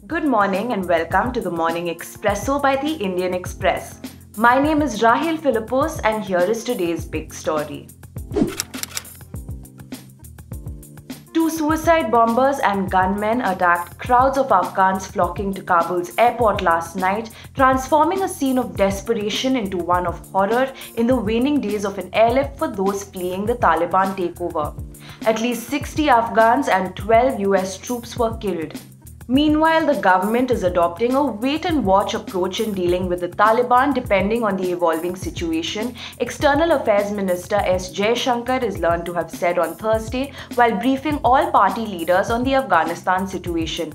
Good morning and welcome to the Morning Expresso by the Indian Express. My name is Rahil Philippos and here is today's big story. Two suicide bombers and gunmen attacked crowds of Afghans flocking to Kabul's airport last night, transforming a scene of desperation into one of horror in the waning days of an airlift for those fleeing the Taliban takeover. At least 60 Afghans and 12 US troops were killed. Meanwhile, the government is adopting a wait-and-watch approach in dealing with the Taliban depending on the evolving situation, External Affairs Minister S. Jaishankar is learned to have said on Thursday while briefing all party leaders on the Afghanistan situation.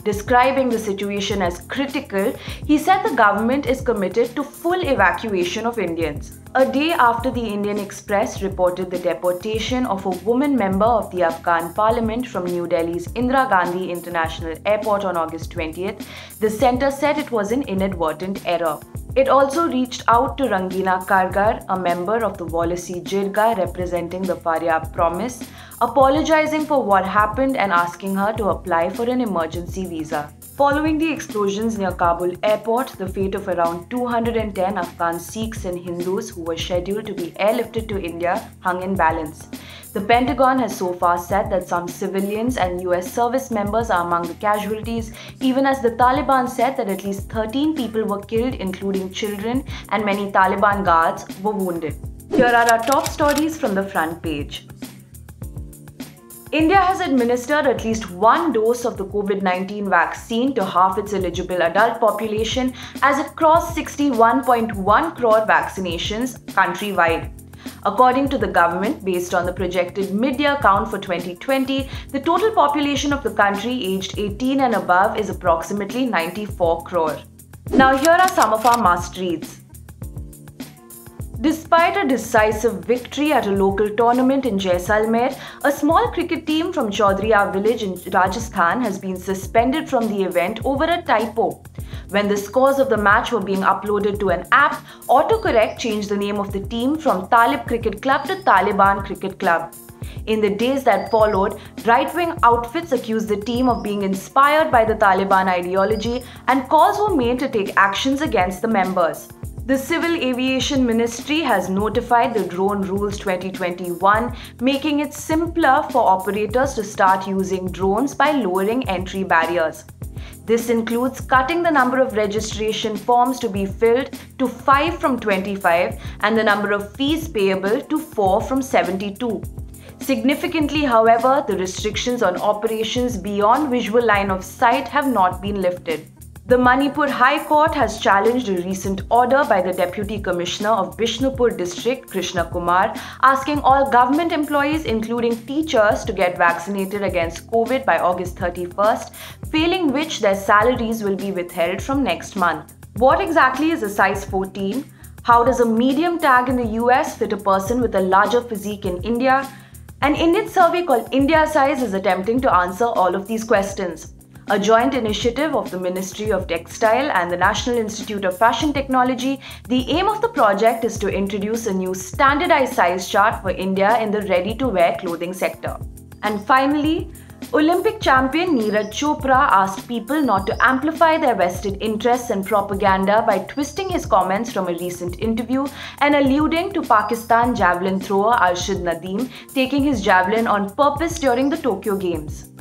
Describing the situation as critical, he said the government is committed to full evacuation of Indians. A day after the Indian Express reported the deportation of a woman member of the Afghan parliament from New Delhi's Indira Gandhi International Airport on August 20th, the centre said it was an inadvertent error. It also reached out to Rangina Kargar, a member of the Walisi Jirga representing the Faryab Promise, apologizing for what happened and asking her to apply for an emergency visa. Following the explosions near Kabul airport, the fate of around 210 Afghan Sikhs and Hindus who were scheduled to be airlifted to India hung in balance. The Pentagon has so far said that some civilians and US service members are among the casualties, even as the Taliban said that at least 13 people were killed, including children, and many Taliban guards were wounded. Here are our top stories from the front page. India has administered at least one dose of the COVID-19 vaccine to half its eligible adult population as it crossed 61.1 crore vaccinations countrywide. According to the government, based on the projected mid-year count for 2020, the total population of the country aged 18 and above is approximately 94 crore. Now here are some of our must-reads. Despite a decisive victory at a local tournament in Jaisalmer, a small cricket team from Chaudhriya village in Rajasthan has been suspended from the event over a typo. When the scores of the match were being uploaded to an app, autocorrect changed the name of the team from Talib Cricket Club to Taliban Cricket Club. In the days that followed, right-wing outfits accused the team of being inspired by the Taliban ideology and calls were made to take actions against the members. The Civil Aviation Ministry has notified the Drone Rules 2021, making it simpler for operators to start using drones by lowering entry barriers. This includes cutting the number of registration forms to be filled to 5 from 25 and the number of fees payable to 4 from 72. Significantly, however, the restrictions on operations beyond visual line of sight have not been lifted. The Manipur High Court has challenged a recent order by the Deputy Commissioner of Bishnupur District, Krishna Kumar, asking all government employees, including teachers, to get vaccinated against COVID by August 31st, failing which their salaries will be withheld from next month. What exactly is a size 14? How does a medium tag in the US fit a person with a larger physique in India? An Indian survey called India Size is attempting to answer all of these questions. A joint initiative of the Ministry of Textile and the National Institute of Fashion Technology, the aim of the project is to introduce a new standardized size chart for India in the ready-to-wear clothing sector. And finally, Olympic champion Neeraj Chopra asked people not to amplify their vested interests and propaganda by twisting his comments from a recent interview and alluding to Pakistan javelin thrower Arshad Nadeem taking his javelin on purpose during the Tokyo Games.